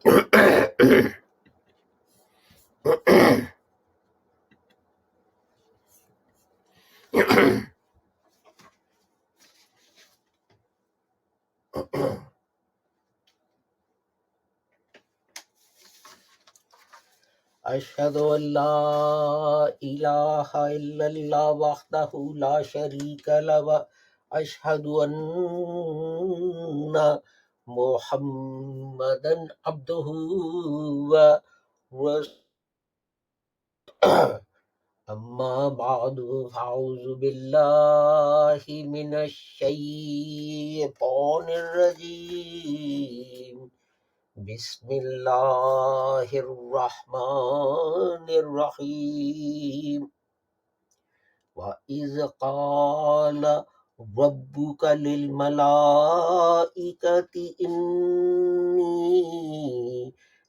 أشهد أن لا إله إلا الله وحده لا شريك له وأشهد أن محمدا عبده ورسوله أما بعد فأعوذ بالله من الشيطان الرجيم بسم الله الرحمن الرحيم وإذ قال ربك للملائكة إني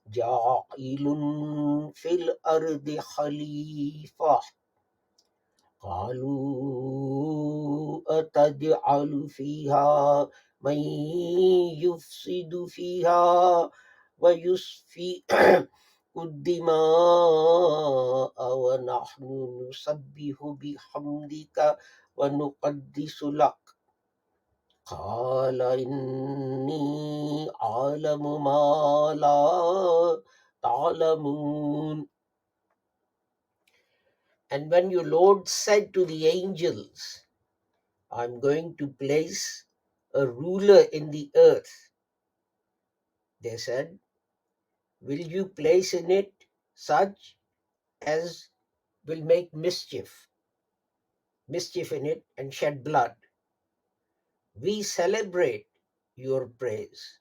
جاعل في الأرض خليفة قالوا أتجعل فيها من يفسد فيها ويسفك الدماء ونحن نسبح بحمدك ونقدس لك قال إني أعلم ما لا تعلمون. And when your Lord said to the angels, I'm going to place a ruler in the earth, they said, will you place in it such as will make mischief in it and shed blood? We celebrate your praise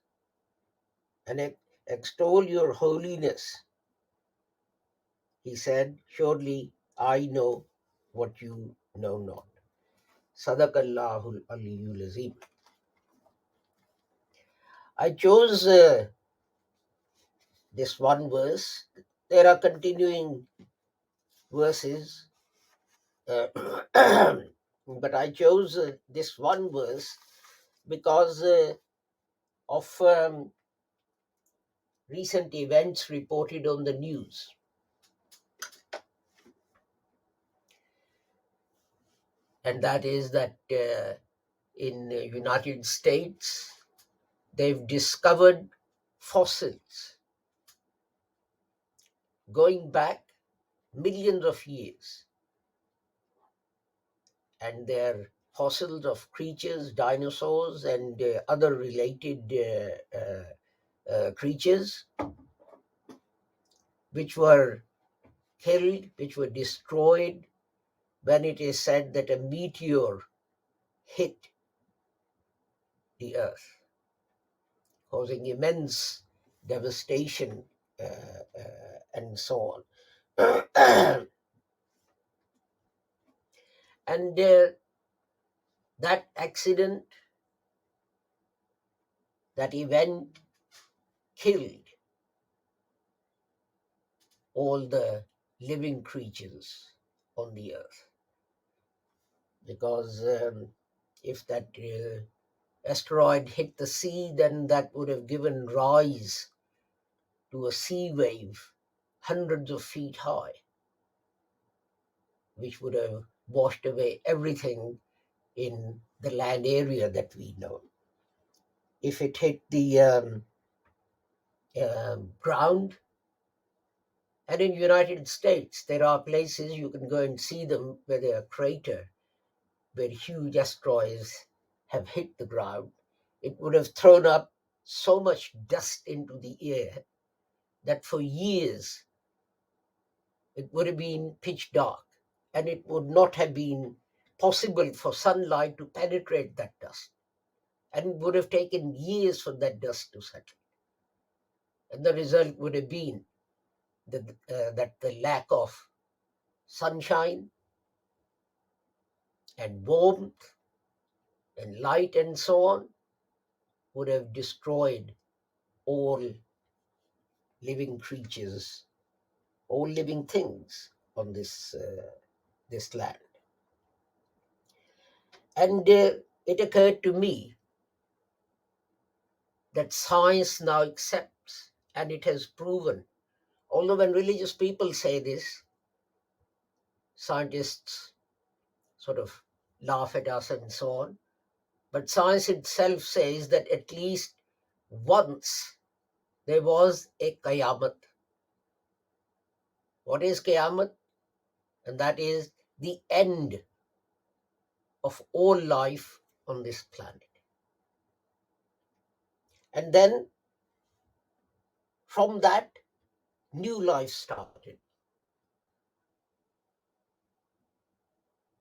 and extol your holiness. He said, surely I know what you know not. Sadaqallahul Aliyyul Azim. I chose this one verse. There are continuing verses, but I chose this one verse because of recent events reported on the news. And that is that in the United States, they've discovered fossils going back millions of years. And they're fossils of creatures, dinosaurs, and other related creatures which were killed, which were destroyed when it is said that a meteor hit the earth, causing immense devastation and so on. And that accident, that event killed all the living creatures on the earth. Because if that asteroid hit the sea, then that would have given rise to a sea wave hundreds of feet high, which would have washed away everything in the land area that we know. If it hit the ground, and in United States, there are places you can go and see them where there are crater, where huge asteroids have hit the ground. It would have thrown up so much dust into the air that for years it would have been pitch dark, and it would not have been possible for sunlight to penetrate that dust. And it would have taken years for that dust to settle. And the result would have been that the lack of sunshine and warmth and light and so on would have destroyed all living creatures, all living things on this land. And it occurred to me that science now accepts And it has proven, although when religious people say this, scientists sort of laugh at us and so on. But science itself says that at least once there was a Qiyamah. What is Qiyamah? And that is the end of all life on this planet. And then from that, new life started.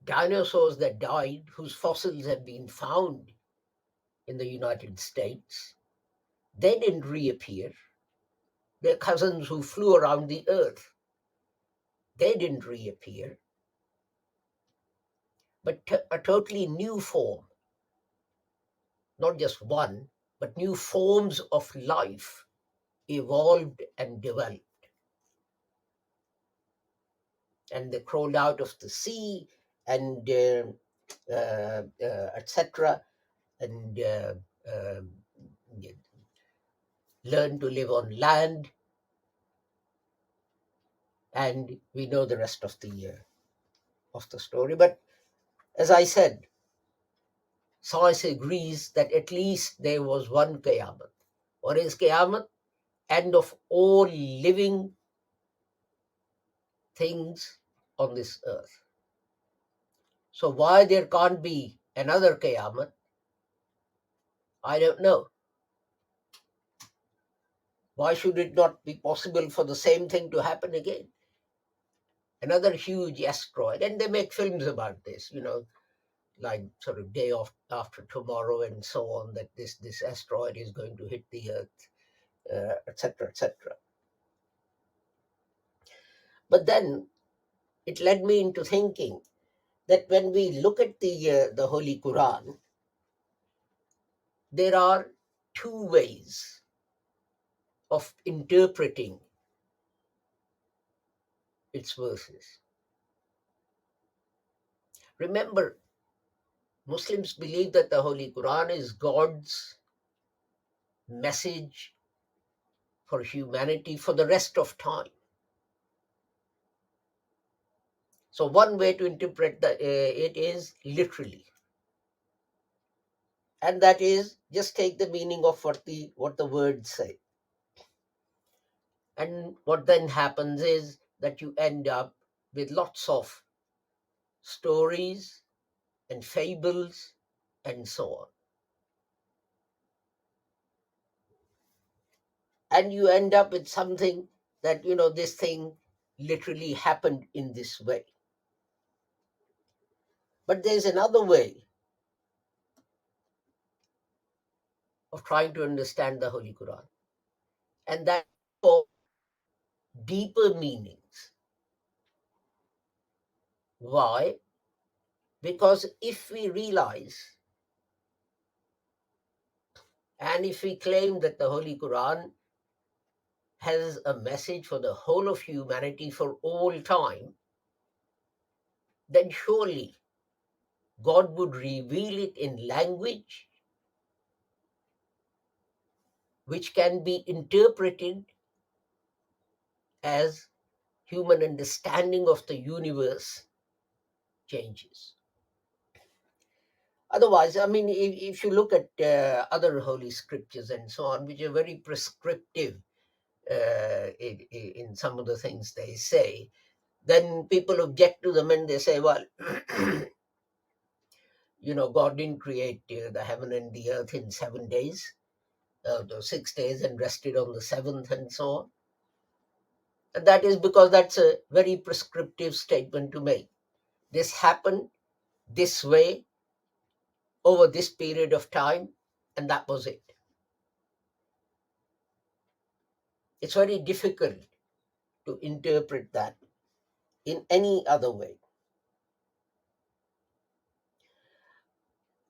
Dinosaurs that died, whose fossils have been found in the United States, they didn't reappear. Their cousins who flew around the earth, they didn't reappear. But a totally new form, not just one, but new forms of life evolved and developed. And they crawled out of the sea and etc. and um learned to live on land. And we know the rest of the story. But as I said, science agrees that at least there was one Qiyamah. What is Qiyamah? End of all living things on this earth. So why there can't be another Qiyamah, I don't know. Why should it not be possible for the same thing to happen again? Another huge asteroid, and they make films about this, like sort of day of, after tomorrow and so on, that this asteroid is going to hit the earth, etc., etc. But then it led me into thinking that when we look at the Holy Quran, there are two ways of interpreting its verses. Remember, Muslims believe that the Holy Quran is God's message for humanity for the rest of time. So one way to interpret it is literally, and that is just take the meaning of what the words say. And what then happens is that you end up with lots of stories and fables and so on. And you end up with something that, this thing literally happened in this way. But there's another way of trying to understand the Holy Quran, and that's for deeper meanings. Why? Because if we realize and if we claim that the Holy Quran has a message for the whole of humanity for all time, then surely God would reveal it in language which can be interpreted as human understanding of the universe changes. Otherwise, I mean, if you look at other holy scriptures and so on, which are very prescriptive in some of the things they say, then people object to them and they say, well, God didn't create the heaven and the earth in 7 days, the 6 days, and rested on the seventh and so on. And that is because that's a very prescriptive statement to make. This happened this way over this period of time, and that was it. It's very difficult to interpret that in any other way.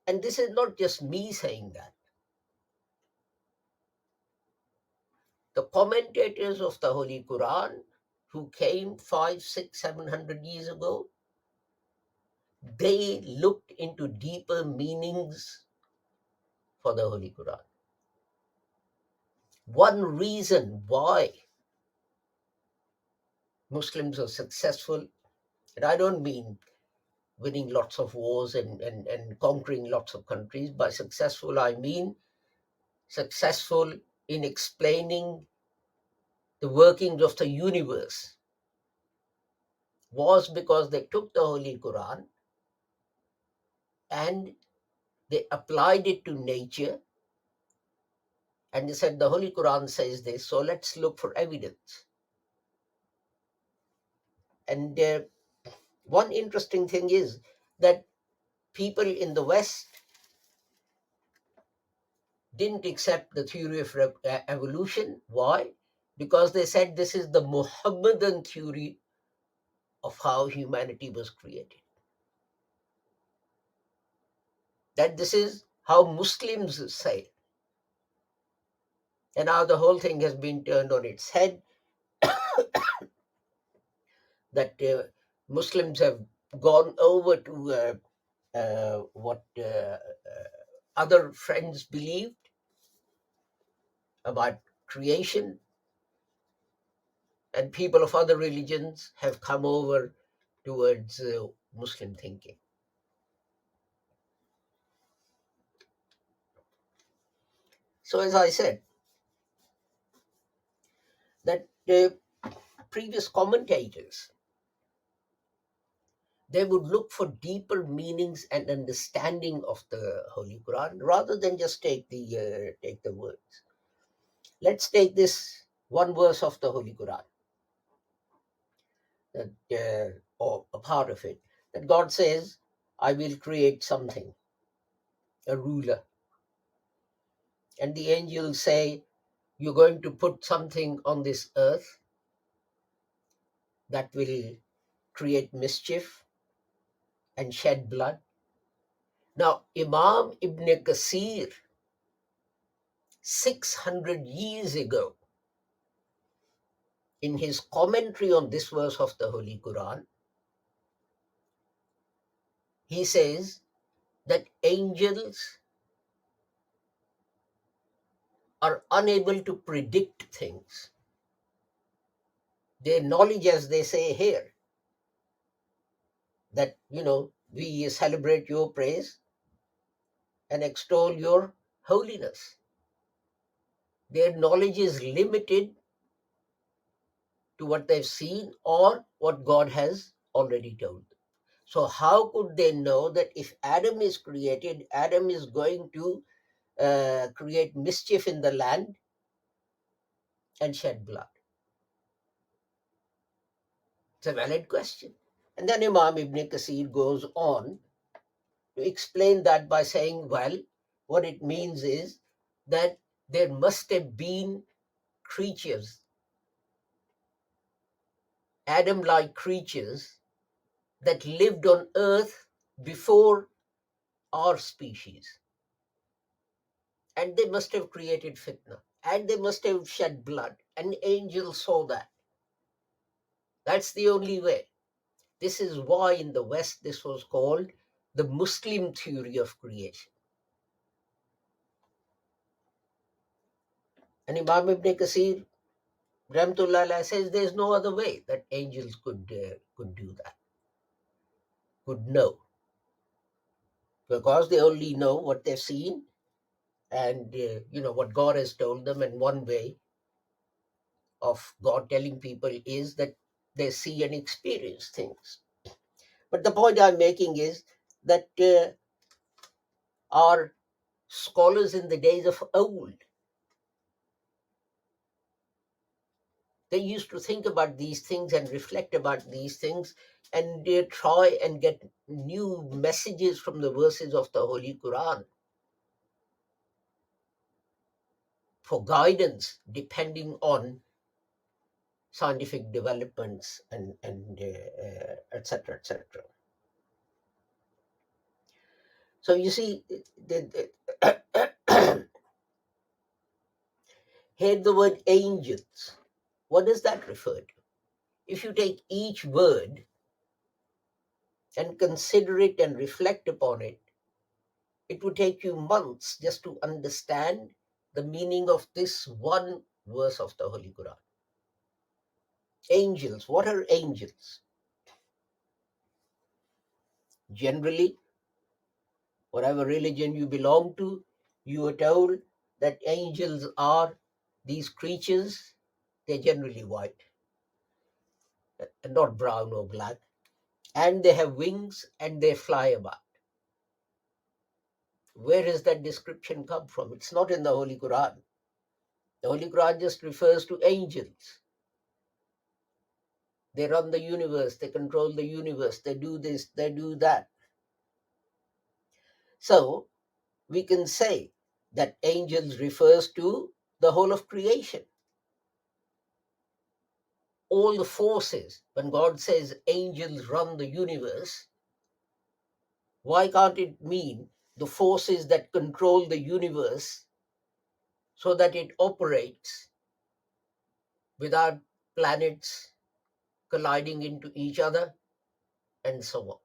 And this is not just me saying that. The commentators of the Holy Quran who came 5, 6, 700 years ago, they looked into deeper meanings for the Holy Quran. One reason why Muslims are successful, and I don't mean winning lots of wars and conquering lots of countries. By successful, I mean successful in explaining the workings of the universe, was because they took the Holy Quran and they applied it to nature, and they said the Holy Quran says this, so let's look for evidence. And one interesting thing is that people in the West didn't accept the theory of evolution. Why? Because they said this is the Muhammadan theory of how humanity was created. That this is how Muslims say. And now the whole thing has been turned on its head, that Muslims have gone over to what other friends believed about creation, and people of other religions have come over towards Muslim thinking. So, as I said, that previous commentators, they would look for deeper meanings and understanding of the Holy Quran rather than just take the words. Let's take this one verse of the Holy Quran, that or a part of it, that God says, "I will create something, a ruler," and the angels say, "You're going to put something on this earth that will create mischief and shed blood." Now, Imam Ibn Kasir, 600 years ago, in his commentary on this verse of the Holy Quran, he says that angels are unable to predict things. Their knowledge, as they say here, that, we celebrate your praise and extol your holiness. Their knowledge is limited to what they've seen or what God has already told them. So, how could they know that if Adam is created, Adam is going to create mischief in the land and shed blood? It's a valid question. And then Imam Ibn Kasir goes on to explain that by saying, well, what it means is that there must have been creatures, Adam like creatures, that lived on earth before our species. And they must have created fitna. And they must have shed blood. And angels saw that. That's the only way. This is why in the West this was called the Muslim theory of creation. And Imam Ibn Kasir, Rahmatullah, says there's no other way that angels could do that, could know, because they only know what they've seen and what God has told them. And one way of God telling people is that they see and experience things. But the point I'm making is that our scholars in the days of old, they used to think about these things and reflect about these things, and they try and get new messages from the verses of the Holy Quran for guidance depending on scientific developments and etc. etc. So you see, here the word angels, what does that refer to? If you take each word and consider it and reflect upon it, it would take you months just to understand the meaning of this one verse of the Holy Quran. Angels. What are angels? Generally, whatever religion you belong to, you are told that angels are these creatures. They're generally white and not brown or black, and they have wings and they fly about. Where does that description come from? It's not in the Holy Quran. The Holy Quran just refers to angels. They run the universe, they control the universe, they do this, they do that. So we can say that angels refers to the whole of creation. All the forces, when God says angels run the universe, why can't it mean the forces that control the universe so that it operates without planets colliding into each other and so on?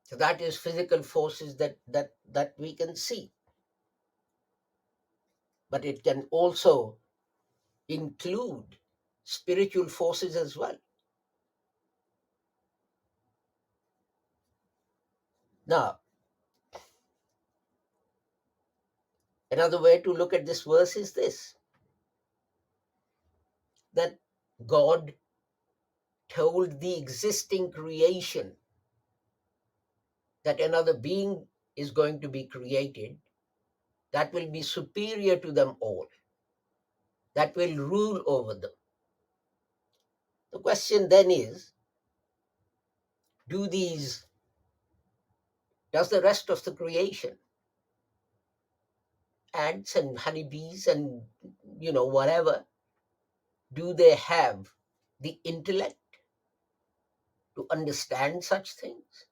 So that is physical forces that we can see. But it can also include spiritual forces as well. Now, another way to look at this verse is this, that God told the existing creation that another being is going to be created that will be superior to them all, that will rule over them. The question then is, do these, does the rest of the creation, ants and honeybees and whatever, do they have the intellect to understand such things?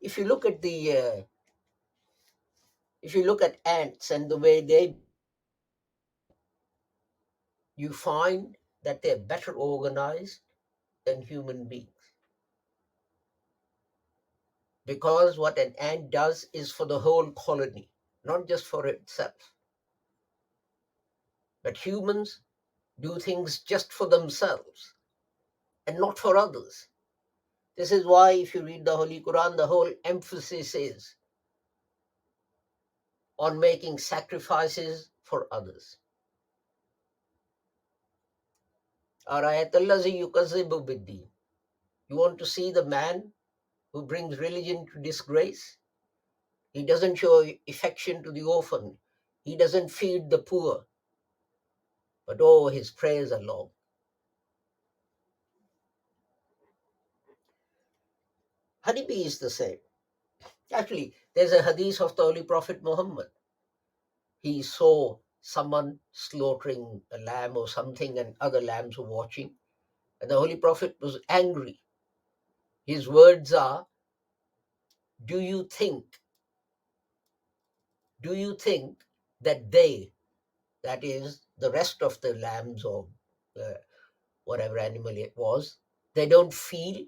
If you look at if you look at ants and the way they, you find that they're better organized than human beings, because what an ant does is for the whole colony, not just for itself. But humans do things just for themselves and not for others. This is why, if you read the Holy Quran, the whole emphasis is on making sacrifices for others. You want to see the man who brings religion to disgrace? He doesn't show affection to the orphan. He doesn't feed the poor. But oh, his prayers are long. Honeybee is the same. Actually, there's a hadith of the Holy Prophet Muhammad. He saw someone slaughtering a lamb or something, and other lambs were watching. And the Holy Prophet was angry. His words are, do you think that they, that is, the rest of the lambs or uh, whatever animal it was, they don't feel?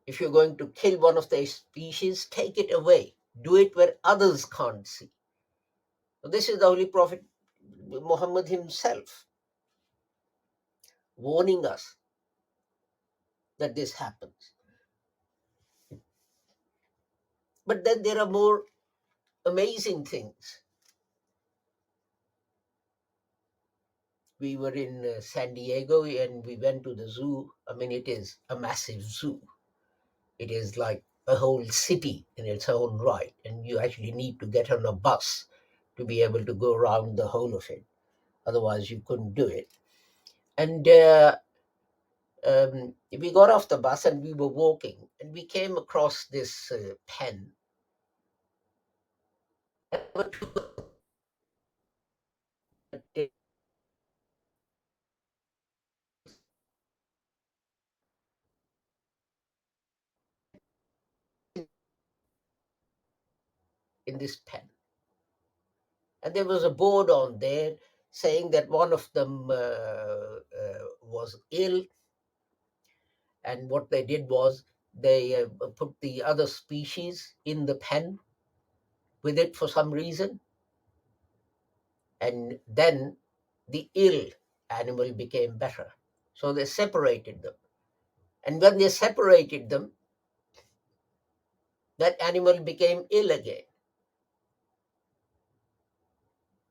If you're going to kill one of their species, take it away. Do it where others can't see. So this is the Holy Prophet Muhammad himself warning us that this happens. But then there are more amazing things. We were in San Diego and we went to the zoo. I mean, it is a massive zoo. It is like a whole city in its own right. And you actually need to get on a bus to be able to go around the whole of it. Otherwise, you couldn't do it. And we got off the bus and we were walking. And we came across this pen. In this pen. And there was a board on there saying that one of them was ill And what they did was they put the other species in the pen with it for some reason, and then the ill animal became better. So they separated them. And when they separated them, that animal became ill again.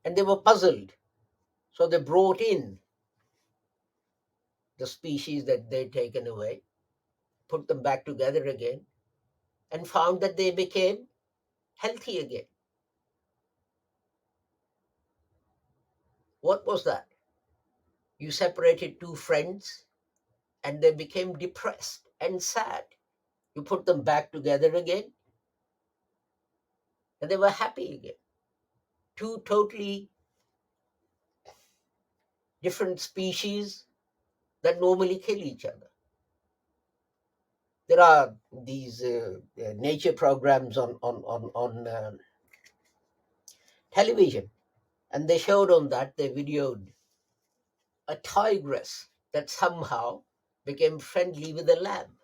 And they were puzzled. So they brought in the species that they'd taken away, put them back together again, and found that they became healthy again. What was that? You separated two friends and they became depressed and sad. You put them back together again and they were happy again. Two totally different species that normally kill each other. There are these nature programs on television, and they showed on that, they videoed a tigress that somehow became friendly with a lamb.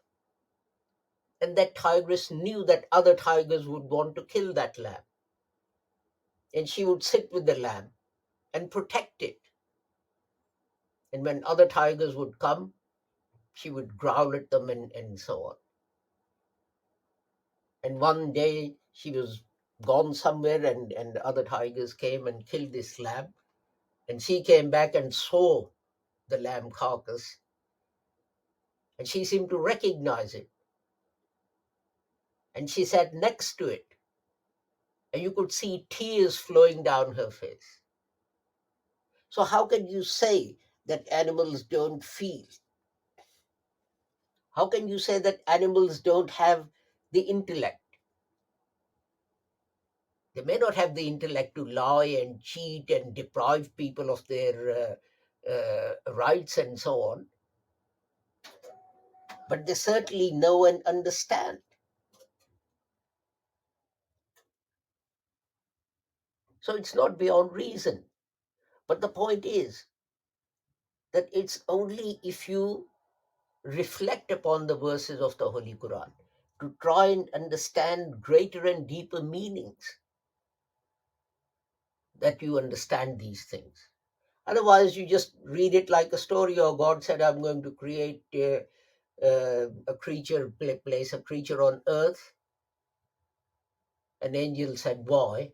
And that tigress knew that other tigers would want to kill that lamb. And she would sit with the lamb and protect it. And when other tigers would come, she would growl at them and so on. And one day she was gone somewhere, and other tigers came and killed this lamb. And she came back and saw the lamb carcass, and she seemed to recognize it. And she sat next to it, and you could see tears flowing down her face. So, how can you say that animals don't feel? How can you say that animals don't have the intellect? They may not have the intellect to lie and cheat and deprive people of their rights and so on, but they certainly know and understand. So it's not beyond reason. But the point is that it's only if you reflect upon the verses of the Holy Quran to try and understand greater and deeper meanings that you understand these things. Otherwise, you just read it like a story, or God said, I'm going to create a creature, place a creature on earth. An angel said, why?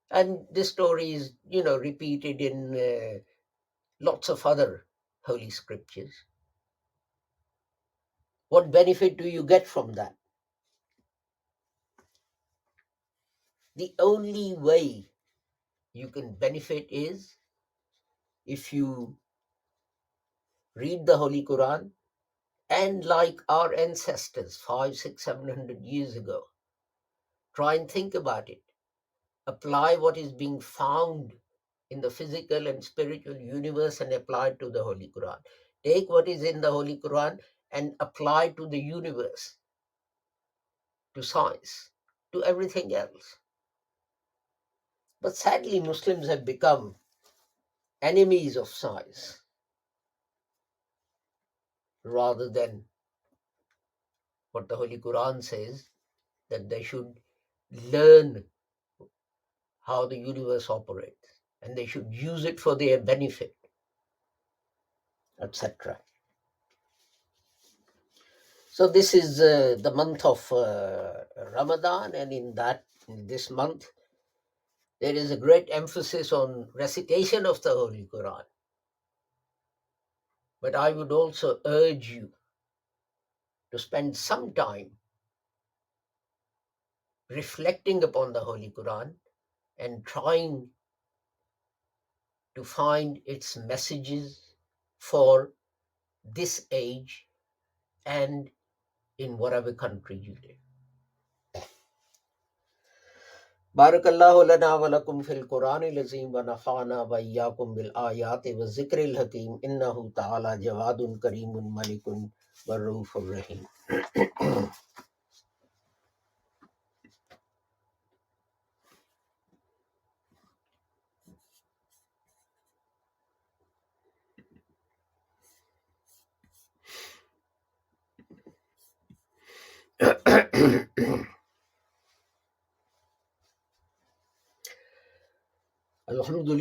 And this story is, repeated in lots of other holy scriptures. What benefit do you get from that? The only way you can benefit is if you read the Holy Quran and, like our ancestors 5, 6, 700 years ago, try and think about it. Apply what is being found in the physical and spiritual universe and apply it to the Holy Quran. Take what is in the Holy Quran and apply to the universe, to science, to everything else. But sadly, Muslims have become enemies of science rather than what the Holy Quran says, that they should learn how the universe operates and they should use it for their benefit, etc. So this is the month of Ramadan, and in this month, there is a great emphasis on recitation of the Holy Quran. But I would also urge you to spend some time reflecting upon the Holy Quran and trying to find its messages for this age and in whatever country you live. Barakallahu lana wa lakum fil Qur'anil azim wa nafa'ana wa iyyakum bil ayati wa zikril hakim innahu ta'ala jawadun karimun malikun warufur rahim. الحمد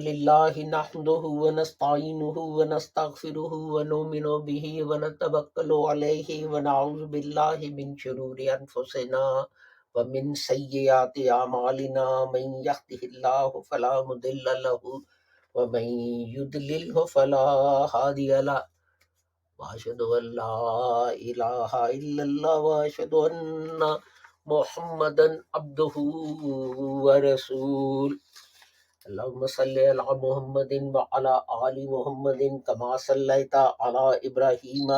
للہ نحمده ونستعینه ونستغفره ونؤمن به ونتوکل علیہ ونعوذ باللہ من شرور انفسنا ومن سیئات اعمالنا من یهده اللہ فلا مضل له ومن یضللہ فلا ہادی له واشهد ان لا الہ الا اللہ واشهد ان محمدا عبده ورسول اللهم صل على محمد وعلى آل محمد كما صليت على إبراهيم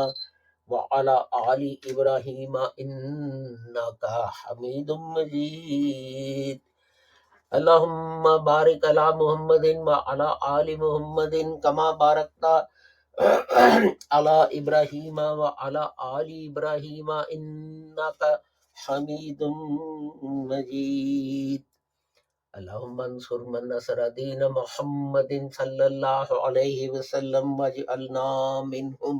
وعلى آل إبراهيم إنك حميد مجيد اللهم بارك على محمد وعلى آل محمد كما باركت على إبراهيم وعلى آل إبراهيم إنك حميد مجيد اللهم انصر من نصر دين محمد صلى الله عليه وسلم واجعلنا منهم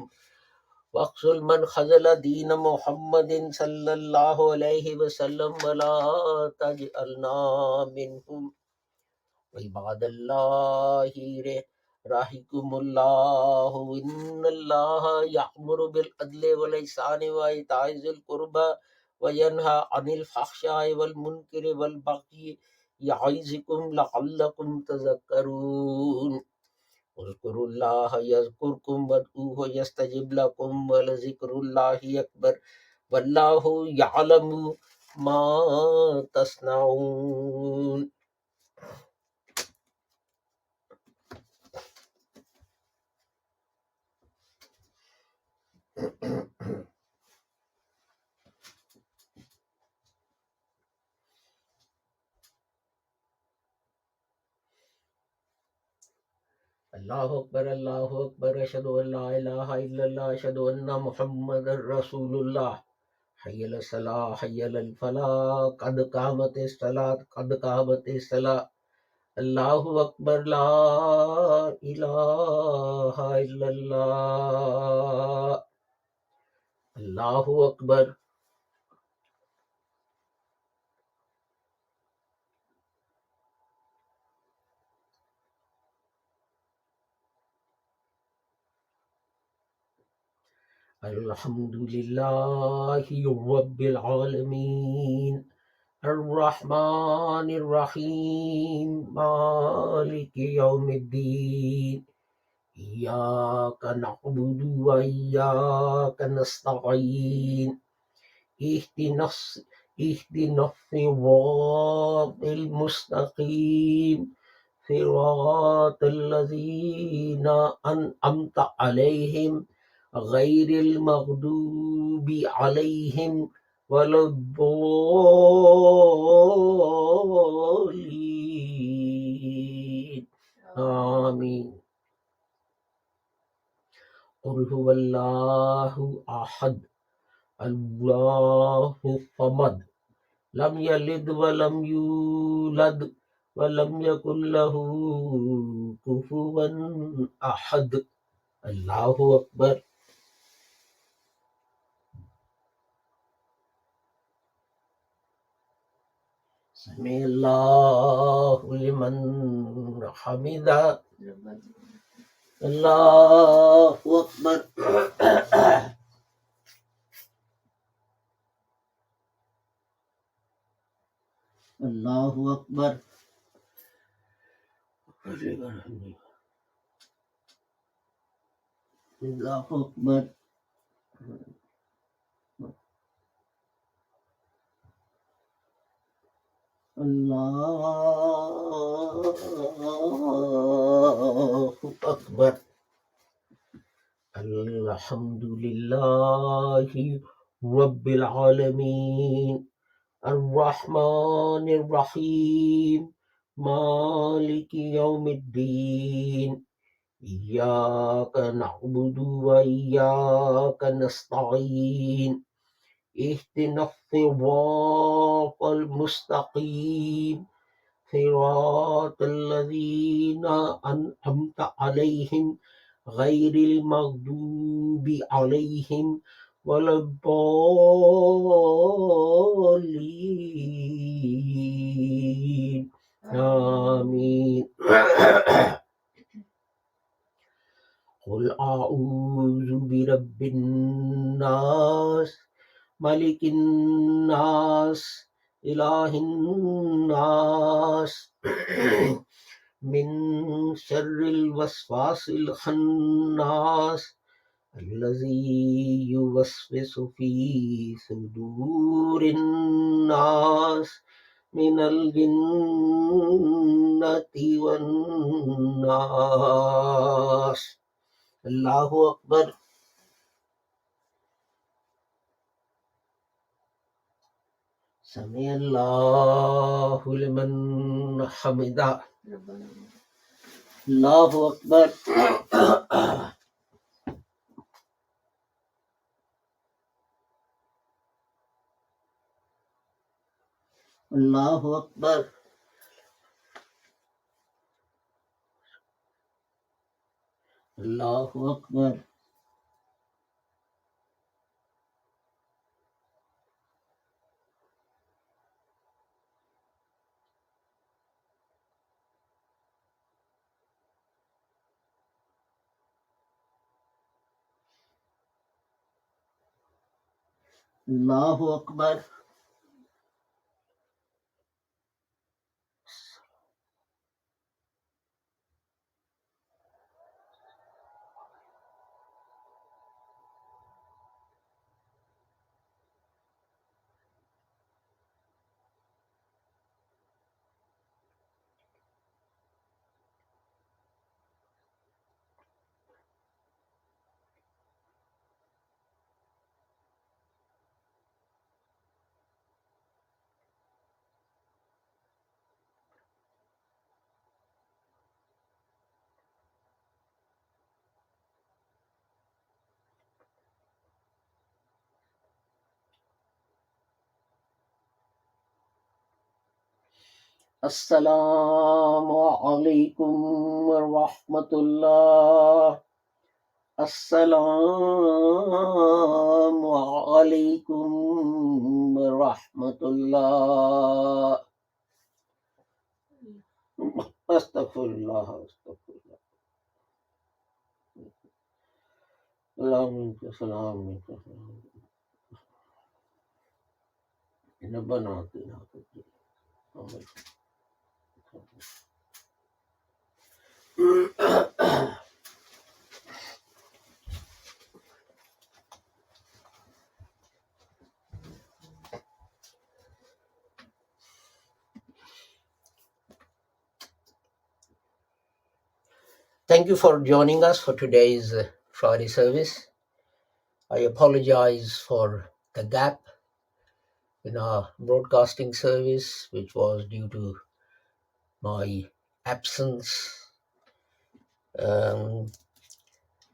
واخذل من خذل دين محمد صلى الله عليه وسلم ولا تجعلنا منهم عباد الله رحمكم الله إن الله يأمر بالعدل والإحسان وإيتاء ذي القربى وينهى عن الفحشاء والمنكر والبغي يعظكم لعلكم تذكرون اذكروا الله يذكركم وادعوه يستجب لكم ولذكر الله أكبر والله يعلم ما تصنعون. اللہ اکبر اشہد ان لا الہ الا اللہ اشہد ان محمد رسول اللہ حی علی الصلاۃ حی علی الفلاح قد قامت الصلاۃ قد قامت الصلاۃ اللہ اکبر لا الہ الا اللہ اللہ اکبر. الحمد للہ رب العالمین الرحمن الرحیم مالک یوم الدین ایاک نعبد و ایاک نستعین اهدنا الصراط المستقیم صراط الذین انعمت علیہم غیر المغضوب علیہم ولا الضالین آمین. قل هو اللہ احد اللہ الصمد لم یلد ولم یولد ولم یکن له کفوا احد. اللہ اکبر. سمع اللہ لمن حمدہ. اللہ اکبر. اللہ اکبر. اللہ اکبر. اللہ اکبر. الحمد للہ رب العالمین الرحمن الرحیم مالک یوم الدین ایاک نعبد و ایاک نستعین اهدنا الصراط المستقیم صراط الذین انعمت علیہم غیر المغضوب علیہم ولا الضالین آمین. قل أعوذ برب الناس ملك الناس إله الناس من شر الوسواس الخناس الذي يوسوس في صدور الناس من الجنة والناس. اللہ اکبر. سمع اللہ لمن حمدہ. اللہ اکبر. اللہ اکبر. اللہ اکبر. اللہ اکبر. السلام علیکم ورحمۃ اللہ. السلام علیکم ورحمۃ اللہ. استغفر اللہ. استغفر اللہ. السلام ربنا آتنا فی الدنیا. Thank you for joining us for today's Friday service. I apologize for the gap in our broadcasting service, which was due to my absence.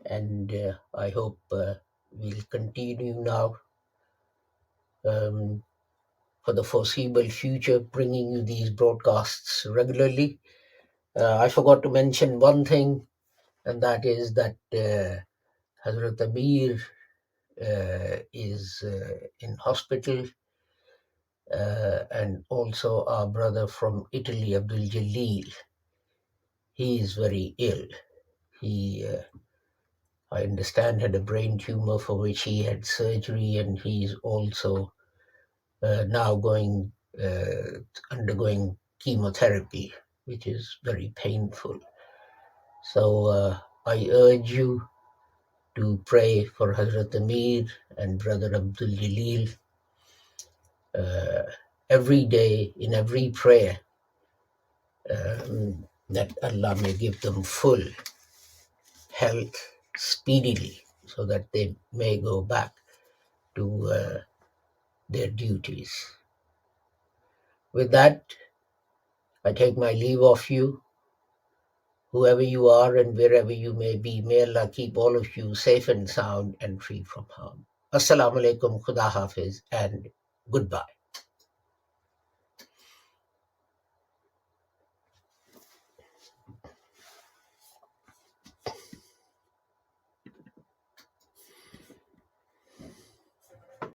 And I hope we'll continue now for the foreseeable future, bringing you these broadcasts regularly. I forgot to mention one thing, and that is that Hazrat Amir is in hospital, and also our brother from Italy, Abdul Jaleel. He is very ill. He, I understand, had a brain tumor for which he had surgery, and he's also now undergoing chemotherapy, which is very painful. So I urge you to pray for Hazrat Amir and Brother Abdul Jaleel every day, in every prayer, that Allah may give them full health speedily, so that they may go back to their duties. With that, I take my leave of you. Whoever you are and wherever you may be, may Allah keep all of you safe and sound and free from harm. Assalamu alaikum, Khuda Hafiz, and goodbye.